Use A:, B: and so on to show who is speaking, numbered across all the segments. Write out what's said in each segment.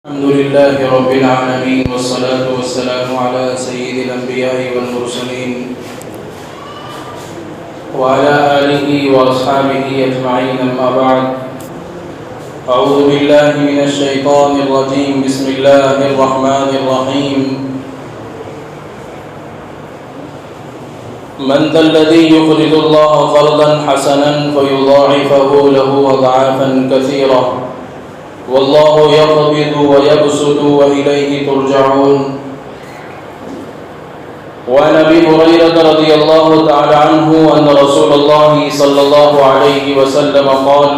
A: الحمد لله رب العالمين والصلاة والسلام على سيد الأنبياء والمرسلين وعلى آله وأصحابه أجمعين أما بعد أعوذ بالله من الشيطان الرجيم بسم الله الرحمن الرحيم من ذا الذي يقرض الله قرضا حسنا فيضاعفه له أضعافا كثيرة والله يقبض ويبسط وإليه ترجعون. وعن أبي هريرة رضي الله تعالى عنه أن رسول الله صلى الله عليه وسلم قال: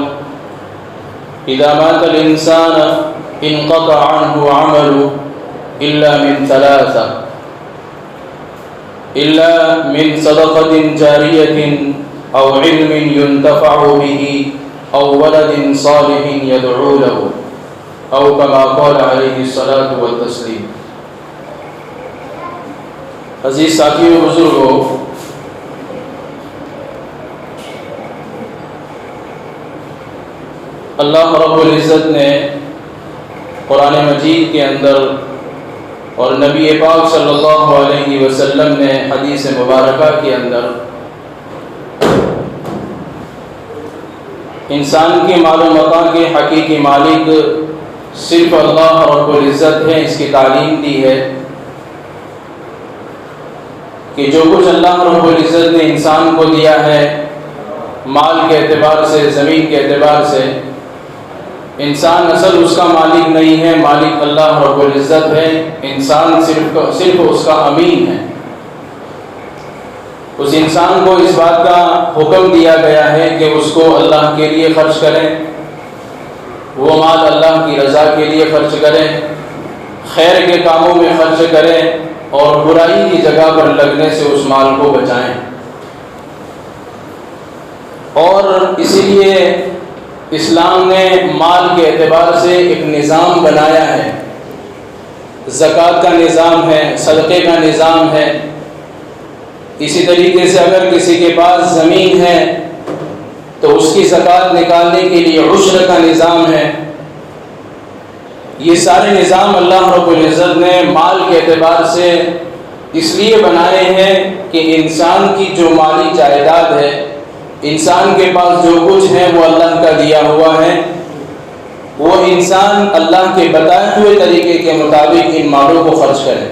A: إذا مات الإنسان انقطع عنه عمله إلا من ثلاثة: إلا من صدقة جارية أو علم ينتفع به أو ولد صالح يدعو له أو كما قال عليه الصلاة والتسلیم. عزیز ساتھیو بزرگو، اللہ رب العزت نے قرآن مجید کے اندر اور نبی پاک صلی اللہ علیہ وسلم نے حدیث مبارکہ کے اندر انسان کی مال و متاع کے حقیقی مالک صرف اللہ رب العزت ہے، اس کی تعلیم دی ہے کہ جو کچھ اللہ رب العزت نے انسان کو دیا ہے، مال کے اعتبار سے، زمین کے اعتبار سے، انسان اصل اس کا مالک نہیں ہے، مالک اللہ رب العزت ہے، انسان صرف اس کا امین ہے. اس انسان کو اس بات کا حکم دیا گیا ہے کہ اس کو اللہ کے لیے خرچ کریں، وہ مال اللہ کی رضا کے لیے خرچ کریں، خیر کے کاموں میں خرچ کریں اور برائی کی جگہ پر لگنے سے اس مال کو بچائیں. اور اسی لیے اسلام نے مال کے اعتبار سے ایک نظام بنایا ہے. زکوٰۃ کا نظام ہے، صدقے کا نظام ہے. اسی طریقے سے اگر کسی کے پاس زمین ہے تو اس کی زکوٰۃ نکالنے کے لیے عشر کا نظام ہے. یہ سارے نظام اللہ رب العزت نے مال کے اعتبار سے اس لیے بنائے ہیں کہ انسان کی جو مالی جائیداد ہے، انسان کے پاس جو کچھ ہے وہ اللہ کا دیا ہوا ہے، وہ انسان اللہ کے بتائے ہوئے طریقے کے مطابق ان مالوں کو خرچ کرے.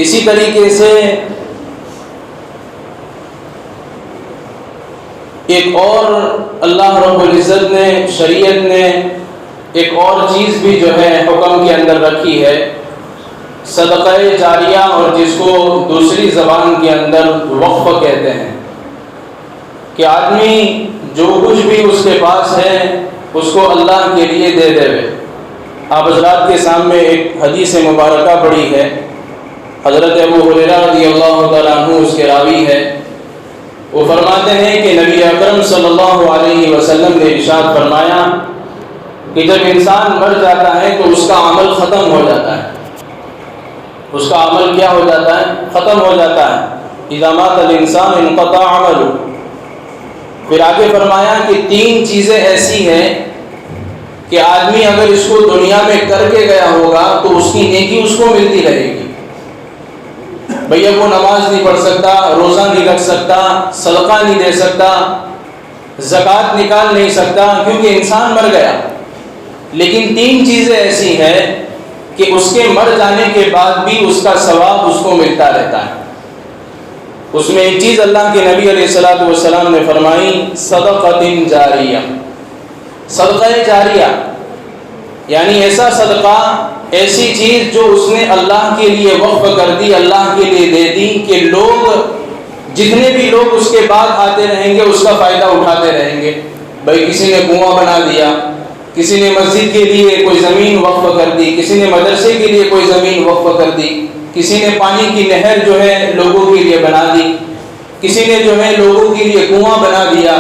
A: اسی طریقے سے ایک اور اللہ رب العزت نے، شریعت نے ایک اور چیز بھی جو ہے حکم کے اندر رکھی ہے، صدقہ جاریہ، اور جس کو دوسری زبان کے اندر وقف کہتے ہیں، کہ آدمی جو کچھ بھی اس کے پاس ہے اس کو اللہ کے لیے دے دے. آپ حضرات کے سامنے ایک حدیث مبارکہ پڑھی ہے، حضرت ابو ہریرہ رضی اللہ تعالیٰ عنہ اس کے راوی ہے. وہ فرماتے ہیں کہ نبی اکرم صلی اللہ علیہ وسلم نے ارشاد فرمایا کہ جب انسان مر جاتا ہے تو اس کا عمل ختم ہو جاتا ہے. اس کا عمل کیا ہو جاتا ہے؟ ختم ہو جاتا ہے. اذا مات الانسان انقطع عمله. پھر آگے فرمایا کہ تین چیزیں ایسی ہیں کہ آدمی اگر اس کو دنیا میں کر کے گیا ہوگا تو اس کی نیکی اس کو ملتی رہے گی. بھیا وہ نماز نہیں پڑھ سکتا، روزہ نہیں رکھ سکتا، صدقہ نہیں دے سکتا، زکوٰۃ نکال نہیں سکتا، کیونکہ انسان مر گیا. لیکن تین چیزیں ایسی ہیں کہ اس کے مر جانے کے بعد بھی اس کا ثواب اس کو ملتا رہتا ہے. اس میں ایک چیز اللہ کے نبی علیہ الصلوۃ والسلام نے فرمائی، صدقۃ جاریہ. صدقہ جاریہ یعنی ایسا صدقہ، ایسی چیز جو اس نے اللہ کے لیے وقف کر دی، اللہ کے لیے دے دی، کہ لوگ، جتنے بھی لوگ اس کے بعد آتے رہیں گے اس کا فائدہ اٹھاتے رہیں گے. بھائی کسی نے کنواں بنا دیا، کسی نے مسجد کے لیے کوئی زمین وقف کر دی، کسی نے مدرسے کے لیے کوئی زمین وقف کر دی، کسی نے پانی کی نہر جو ہے لوگوں کے لیے بنا دی، کسی نے جو ہے لوگوں کے لیے کنواں بنا دیا.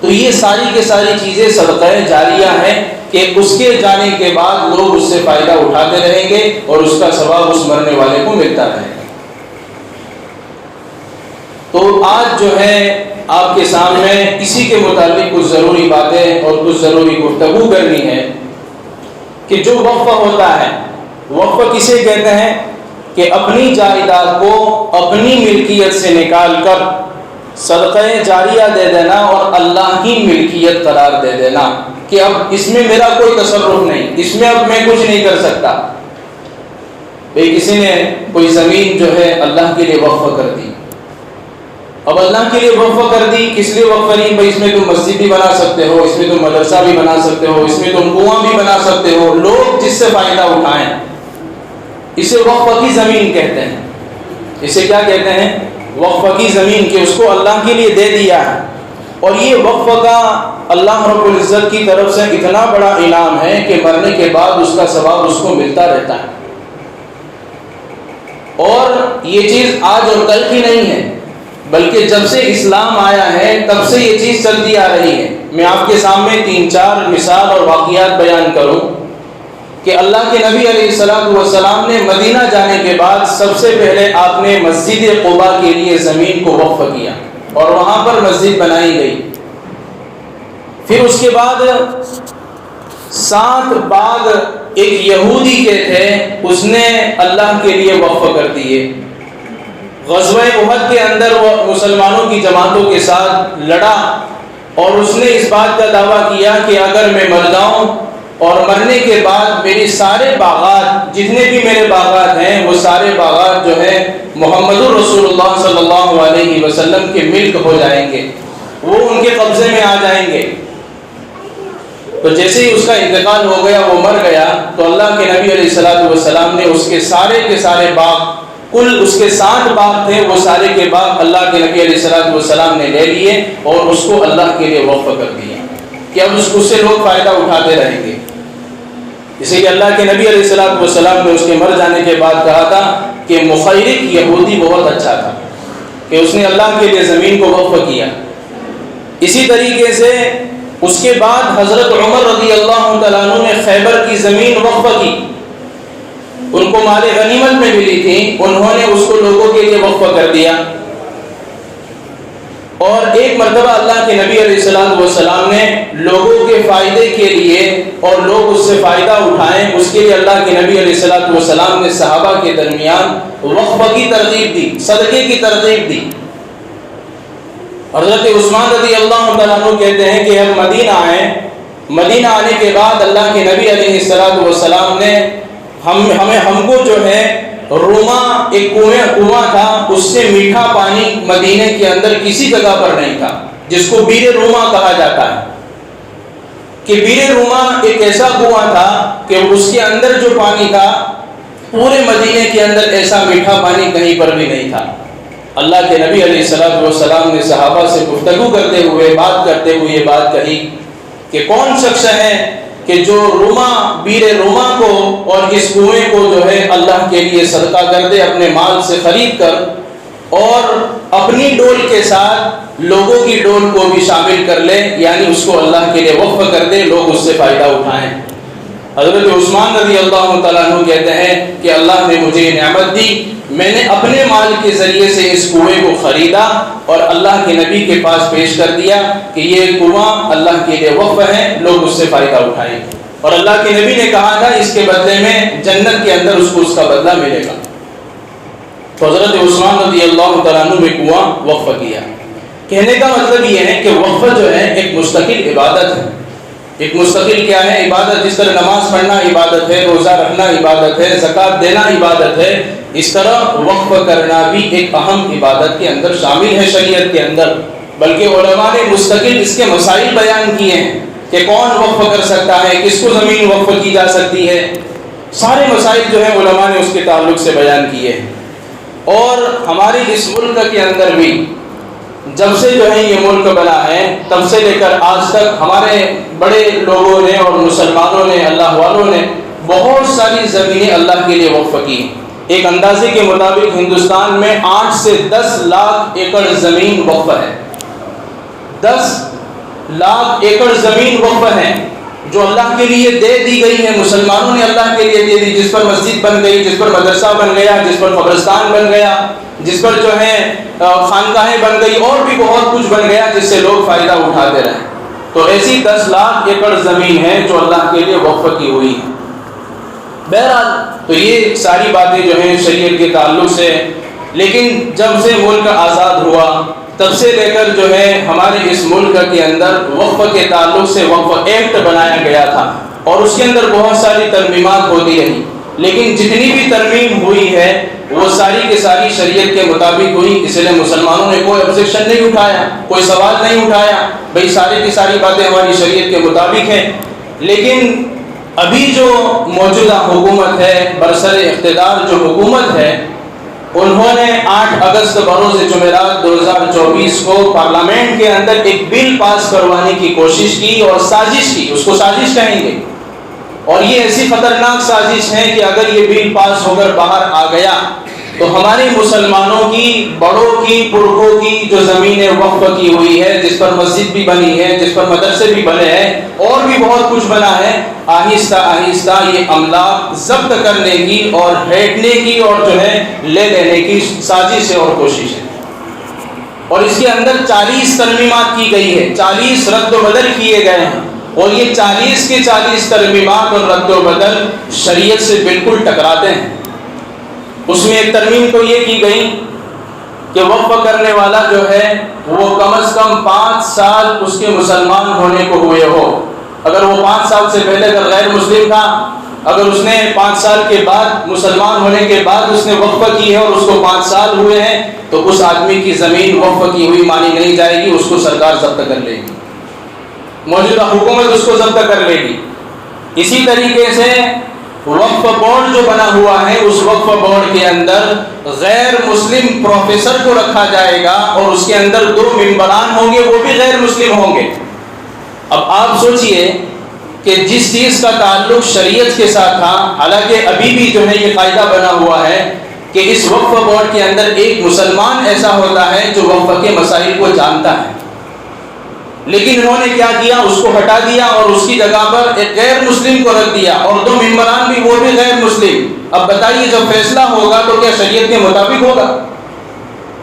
A: تو یہ ساری کے ساری چیزیں صدقہ جاریہ ہیں کہ اس کے جانے کے بعد لوگ اس سے فائدہ اٹھاتے رہیں گے اور اس کا ثواب اس مرنے والے کو ملتا رہے گا. تو آج جو ہے آپ کے سامنے اسی کے متعلق کچھ ضروری باتیں اور کچھ ضروری گفتگو کرنی ہے کہ جو وقف ہوتا ہے، وقف کسے کہتے ہیں کہ اپنی جائیداد کو اپنی ملکیت سے نکال کر صدقہ جاریہ دے دینا اور اللہ کی ملکیت قرار دے دینا کہ اب اس میں میرا کوئی تصرف نہیں، اس میں اب میں کچھ نہیں کر سکتا۔ بھئی کسی نے کوئی زمین جو ہے اللہ کے لیے وقف کر دی، اب اللہ کے لیے وقف کر دی، کس لیے وقف کری؟ بھئی اس میں تم مسجد بھی بنا سکتے ہو، اس میں تم مدرسہ بھی بنا سکتے ہو، اس میں تم کنواں بھی بنا سکتے ہو، لوگ جس سے فائدہ اٹھائیں، اسے وقف کی زمین کہتے ہیں۔ اسے کیا کہتے ہیں؟ وقف کی زمین، کہ اس کو اللہ کے لیے دے دیا ہے، اور یہ وقف کا اللہ رب العزت کی طرف سے اتنا بڑا انعام ہے کہ مرنے کے بعد اس کا ثواب اس کو ملتا رہتا ہے۔ اور یہ چیز آج اور کل کی نہیں ہے، بلکہ جب سے اسلام آیا ہے تب سے یہ چیز چلتی آ رہی ہے۔ میں آپ کے سامنے 3-4 مثال اور واقعات بیان کروں کہ اللہ کے نبی علیہ السلام نے مدینہ جانے کے بعد سب سے پہلے آپ نے مسجد قباء کے لیے زمین کو وقف کیا اور وہاں پر مسجد بنائی گئی۔ پھر اس کے بعد 7 باغ ایک یہودی کے تھے، اس نے اللہ کے لیے وقف کر دیے۔ غزوہ احد کے اندر وہ مسلمانوں کی جماعتوں کے ساتھ لڑا اور اس نے اس بات کا دعویٰ کیا کہ اگر میں مر جاؤں اور مرنے کے بعد میری سارے باغات، جتنے بھی میرے باغات ہیں، وہ سارے باغات جو ہے محمد رسول اللہ صلی اللہ علیہ وسلم کے ملک ہو جائیں گے، وہ ان کے قبضے میں آ جائیں گے۔ تو جیسے ہی اس کا انتقال ہو گیا، وہ مر گیا، تو اللہ کے نبی علیہ السلام نے اس کے سارے باغ، کل اس کے 7 باغ تھے، وہ سارے کے باغ اللہ کے نبی علیہ السلام نے لے لیے اور اس کو اللہ کے لیے وقف کر دیا کہ اب اس سے لوگ فائدہ اٹھاتے رہیں گے۔ اسے کہ اللہ کے نبی علیہ السلام نے اس کے مر جانے کے بعد کہا تھا کہ مخیرق یہودی بہت اچھا تھا کہ اس نے اللہ کے لیے زمین کو وقف کیا۔ اسی طریقے سے اس کے بعد حضرت عمر رضی اللہ تعالیٰ عنہ نے خیبر کی زمین وقف کی، ان کو مال غنیمت میں ملی تھی، انہوں نے اس کو لوگوں کے لیے وقف کر دیا۔ اور ایک مرتبہ اللہ کے نبی علیہ السلام نے لوگوں کے فائدے کے لیے اور لوگ اس سے فائدہ اٹھائیں، اس کے لیے اللہ کے نبی علیہ السلام نے صحابہ کے درمیان وقف کی ترغیب دی، صدقے کی ترغیب دی۔ حضرت عثمان رضی اللہ تعالیٰ عنہ کہتے ہیں کہ ہم مدینہ آئے، مدینہ آنے کے بعد اللہ کے نبی علیہ السلام نے ہم کو جو ہے روما، ایک کنواں تھا، اس سے میٹھا پانی مدینے کے اندر کسی جگہ پر نہیں تھا، جس کو بیر روما کہا جاتا ہے کہ بیر روما ایک ایسا کنواں تھا کہ اس کے اندر جو پانی تھا پورے مدینے کے اندر ایسا میٹھا پانی کہیں پر بھی نہیں تھا۔ اللہ کے نبی علیہ السلام نے صحابہ سے گفتگو کرتے ہوئے، بات کرتے ہوئے یہ بات کہی کہ کون شخص ہے کہ جو بیر روما کو اور اس کنویں کو جو ہے اللہ کے لیے صدقہ کر دے، اپنے مال سے خرید کر اور اپنی ڈول کے ساتھ لوگوں کی ڈول کو بھی شامل کر لے، یعنی اس کو اللہ کے لیے وقف کر دے، لوگ اس سے فائدہ اٹھائیں۔ حضرت عثمان رضی اللہ تعالیٰ عنہ کہتے ہیں کہ اللہ نے مجھے نعمت دی، میں نے اپنے مال کے ذریعے سے اس کنویں کو خریدا اور اللہ کے نبی کے پاس پیش کر دیا کہ یہ کنواں اللہ کے لیے وقف ہے، لوگ اس سے فائدہ اٹھائیں۔ اور اللہ کے نبی نے کہا تھا اس کے بدلے میں جنت کے اندر اس کو اس کا بدلہ ملے گا۔ تو حضرت عثمان رضی اللہ تعالیٰ عنہ نے کنواں وقف کیا۔ کہنے کا مطلب یہ ہے کہ وقف جو ہے ایک مستقل عبادت ہے۔ ایک مستقل کیا ہے؟ عبادت۔ جس طرح نماز پڑھنا عبادت ہے، روزہ رکھنا عبادت ہے، زکوٰۃ دینا عبادت ہے، اس طرح وقف کرنا بھی ایک اہم عبادت کے اندر شامل ہے شریعت کے اندر۔ بلکہ علماء نے مستقل اس کے مسائل بیان کیے ہیں کہ کون وقف کر سکتا ہے، کس کو زمین وقف کی جا سکتی ہے، سارے مسائل جو ہیں علماء نے اس کے تعلق سے بیان کیے ہیں۔ اور ہمارے اس ملک کے اندر بھی جب سے جو ہے یہ ملک بنا ہے تب سے لے کر آج تک ہمارے بڑے لوگوں نے اور مسلمانوں نے، اللہ والوں نے بہت ساری زمینیں اللہ کے لیے وقف کی۔ ایک اندازے کے مطابق ہندوستان میں 8 سے 10 لاکھ ایکڑ زمین وقف ہے۔ 10 لاکھ ایکڑ زمین وقف ہے جو اللہ کے لیے دے دی گئی ہے، مسلمانوں نے اللہ کے لیے دے دی، جس پر مسجد بن گئی، جس پر مدرسہ بن گیا، جس پر قبرستان بن گیا، جس پر جو ہے خانقاہیں بن گئی، اور بھی بہت کچھ بن گیا جس سے لوگ فائدہ اٹھاتے رہے۔ تو ایسی 10 لاکھ ایکڑ زمین ہے جو اللہ کے لیے وقف کی ہوئی ہے۔ بہرحال تو یہ ساری باتیں جو ہیں شریعت کے تعلق سے، لیکن جب سے ملک آزاد ہوا تب سے لے کر جو ہے ہمارے اس ملک کے اندر وقف کے تعلق سے وقف ایکٹ بنایا گیا تھا، اور اس کے اندر بہت ساری ترمیمات ہوتی رہی، لیکن جتنی بھی ترمیم ہوئی ہے وہ ساری کی ساری شریعت کے مطابق ہوئی، اس لیے مسلمانوں نے کوئی objection نہیں اٹھایا، کوئی سوال نہیں اٹھایا، بھئی ساری کی ساری باتیں ہماری شریعت کے مطابق ہیں۔ لیکن ابھی جو موجودہ حکومت ہے، برسر اقتدار جو حکومت ہے، انہوں نے 8 اگست بروز جمعرات 2024 کو پارلیمنٹ کے اندر ایک بل پاس کروانے کی کوشش کی اور سازش کی، اس کو سازش کہیں گے، اور یہ ایسی خطرناک سازش ہے کہ اگر یہ بل پاس ہو کر باہر آ گیا تو ہمارے مسلمانوں کی، بڑوں کی، پرکھوں کی جو زمینیں وقف کی ہوئی ہے، جس پر مسجد بھی بنی ہے، جس پر مدرسے بھی بنے ہیں، اور بھی بہت کچھ بنا ہے، آہستہ آہستہ یہ املاک ضبط کرنے کی اور ہیٹنے کی اور جو ہے لے لینے کی سازش ہے اور کوشش ہے۔ اور اس کے اندر 40 ترمیمات کی گئی ہے، 40 رد و بدل کیے گئے ہیں، اور یہ 40 کے 40 ترمیمات اور رد و بدل شریعت سے بالکل ٹکراتے ہیں۔ اس میں ایک ترمیم تو یہ کی گئی کہ وقف کرنے والا جو ہے وہ کم از کم 5 سال اس کے مسلمان ہونے کو ہوئے ہو۔ اگر وہ 5 سال سے پہلے اگر غیر مسلم تھا، اگر اس نے 5 سال کے بعد مسلمان ہونے کے بعد اس نے وقف کی ہے اور اس کو 5 سال ہوئے ہیں، تو اس آدمی کی زمین وقف کی ہوئی مانی نہیں جائے گی، اس کو سرکار ضبط کر لے گی، موجودہ حکومت اس کو ضبط کر لے گی۔ اسی طریقے سے وقف بورڈ جو بنا ہوا ہے، اس وقف بورڈ کے اندر غیر مسلم پروفیسر کو رکھا جائے گا، اور اس کے اندر 2 ممبران ہوں گے، وہ بھی غیر مسلم ہوں گے۔ اب آپ سوچئے کہ جس چیز کا تعلق شریعت کے ساتھ تھا، حالانکہ ابھی بھی جو ہے یہ قاعدہ بنا ہوا ہے کہ اس وقف بورڈ کے اندر ایک مسلمان ایسا ہوتا ہے جو وقف کے مسائل کو جانتا ہے، لیکن انہوں نے کیا کیا، اس کو ہٹا دیا اور اس کی جگہ پر ایک غیر مسلم کو رکھ دیا، اور 2 ممبران بھی وہ بھی غیر مسلم۔ اب بتائیے جب فیصلہ ہوگا تو کیا شریعت کے مطابق ہوگا؟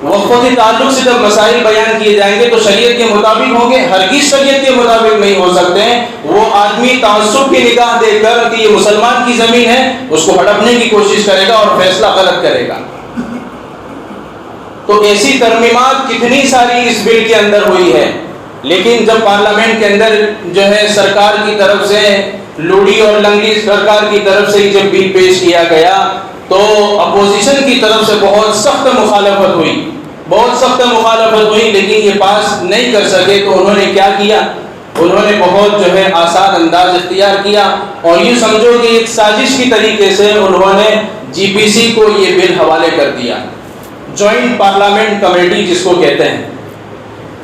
A: وقف کے تعلق سے جب مسائل بیان کیے جائیں گے تو شریعت کے مطابق ہوں گے؟ ہرگز شریعت کے مطابق نہیں ہو سکتے ہیں۔ وہ آدمی تعصب کی نگاہ دیکھ کر کہ یہ مسلمان کی زمین ہے، اس کو ہڑپنے کی کوشش کرے گا اور فیصلہ غلط کرے گا۔ تو ایسی ترمیمات کتنی ساری اس بل کے اندر ہوئی ہے، لیکن جب پارلیمنٹ کے اندر جو ہے سرکار کی طرف سے لوڑی اور لنگڑی سرکار کی طرف سے جب بل پیش کیا گیا تو اپوزیشن کی طرف سے بہت سخت مخالفت ہوئی، بہت سخت مخالفت ہوئی، لیکن یہ پاس نہیں کر سکے۔ تو انہوں نے کیا کیا، انہوں نے بہت جو ہے آسان انداز اختیار کیا، اور یہ سمجھو کہ ایک سازش کی طریقے سے انہوں نے جی پی سی کو یہ بل حوالے کر دیا، جوائنٹ پارلیمنٹ کمیٹی جس کو کہتے ہیں۔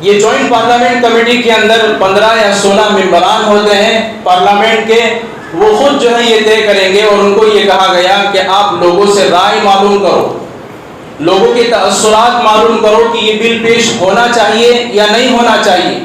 A: یہ جوائنٹ پارلیمنٹ کمیٹی کے اندر 15 یا 16 ممبران ہوتے ہیں پارلیمنٹ کے، وہ خود جو ہے یہ طے کریں گے، اور ان کو یہ کہا گیا کہ آپ لوگوں سے رائے معلوم کرو، لوگوں کے تاثرات معلوم کرو کہ یہ بل پیش ہونا چاہیے یا نہیں ہونا چاہیے۔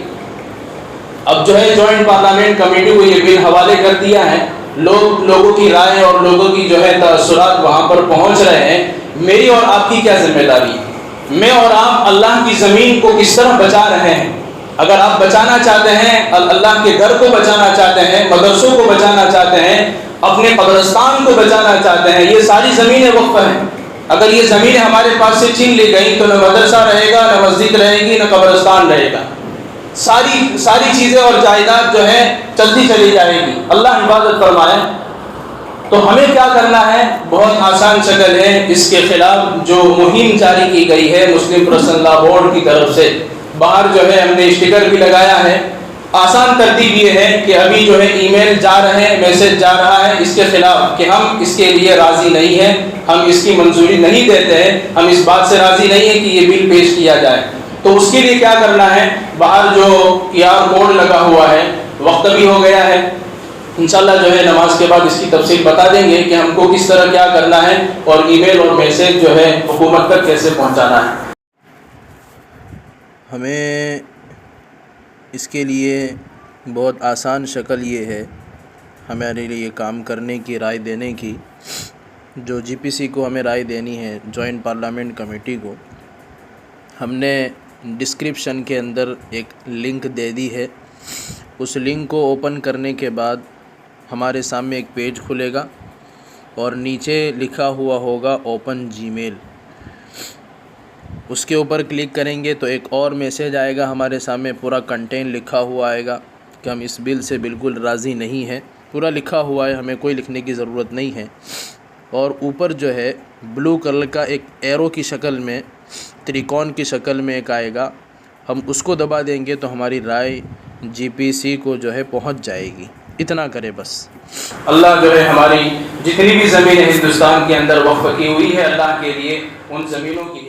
A: اب جو ہے جوائنٹ پارلیمنٹ کمیٹی کو یہ بل حوالے کر دیا ہے، لوگوں کی رائے اور لوگوں کی جو ہے تاثرات وہاں پر پہنچ رہے ہیں۔ میری اور آپ کی کیا ذمہ داری ہے؟ میں اور آپ اللہ کی زمین کو کس طرح بچا رہے ہیں؟ اگر آپ بچانا چاہتے ہیں، اللہ کے گھر کو بچانا چاہتے ہیں، مدرسوں کو بچانا چاہتے ہیں، اپنے قبرستان کو بچانا چاہتے ہیں، یہ ساری زمینیں وقف ہیں۔ اگر یہ زمینیں ہمارے پاس سے چھین لی گئی تو نہ مدرسہ رہے گا، نہ مسجد رہے گی، نہ قبرستان رہے گا، ساری چیزیں اور جائیداد جو ہے چلتی چلی جائے گی۔ اللہ حفاظت فرمائے۔ تو ہمیں کیا کرنا ہے؟ بہت آسان شکل ہے۔ اس کے خلاف جو مہم جاری کی گئی ہے مسلم پرسنل لا بورڈ کی طرف سے، باہر جو ہے ہم نے اسٹیکر بھی لگایا ہے۔ آسان ترتیب یہ ہے کہ ابھی جو ہے ای میل جا رہے ہیں، میسج جا رہا ہے اس کے خلاف کہ ہم اس کے لیے راضی نہیں ہیں، ہم اس کی منظوری نہیں دیتے ہیں، ہم اس بات سے راضی نہیں ہیں کہ یہ بل پیش کیا جائے۔ تو اس کے لیے کیا کرنا ہے؟ باہر جو QR کوڈ لگا ہوا ہے، وقت بھی ہو گیا ہے، انشاءاللہ جو ہے نماز کے بعد اس کی تفصیل بتا دیں گے کہ ہم کو کس طرح کیا کرنا ہے، اور ای میل اور میسج جو ہے حکومت تک کیسے پہنچانا ہے۔
B: ہمیں اس کے لیے بہت آسان شکل یہ ہے ہمارے لیے کام کرنے کی، رائے دینے کی۔ جو جی پی سی کو ہمیں رائے دینی ہے، جوائنٹ پارلیمنٹ کمیٹی کو، ہم نے ڈسکرپشن کے اندر ایک لنک دے دی ہے۔ اس لنک کو اوپن کرنے کے بعد ہمارے سامنے ایک پیج کھلے گا، اور نیچے لکھا ہوا ہوگا اوپن جی میل. اس کے اوپر کلک کریں گے تو ایک اور میسیج آئے گا ہمارے سامنے، پورا کنٹین لکھا ہوا آئے گا کہ ہم اس بل سے بالکل راضی نہیں ہیں. پورا لکھا ہوا ہے، ہمیں کوئی لکھنے کی ضرورت نہیں ہے. اور اوپر جو ہے بلو کلر کا ایک ایرو کی شکل میں، تریکون کی شکل میں ایک آئے گا، ہم اس کو دبا دیں گے تو ہماری رائے جی پی سی کو جو ہے پہنچ جائے گی. اتنا کرے بس.
A: اللہ جو ہے ہماری جتنی بھی زمینیں ہندوستان کے اندر وقف کی ہوئی ہے، اللہ کے لیے ان زمینوں کی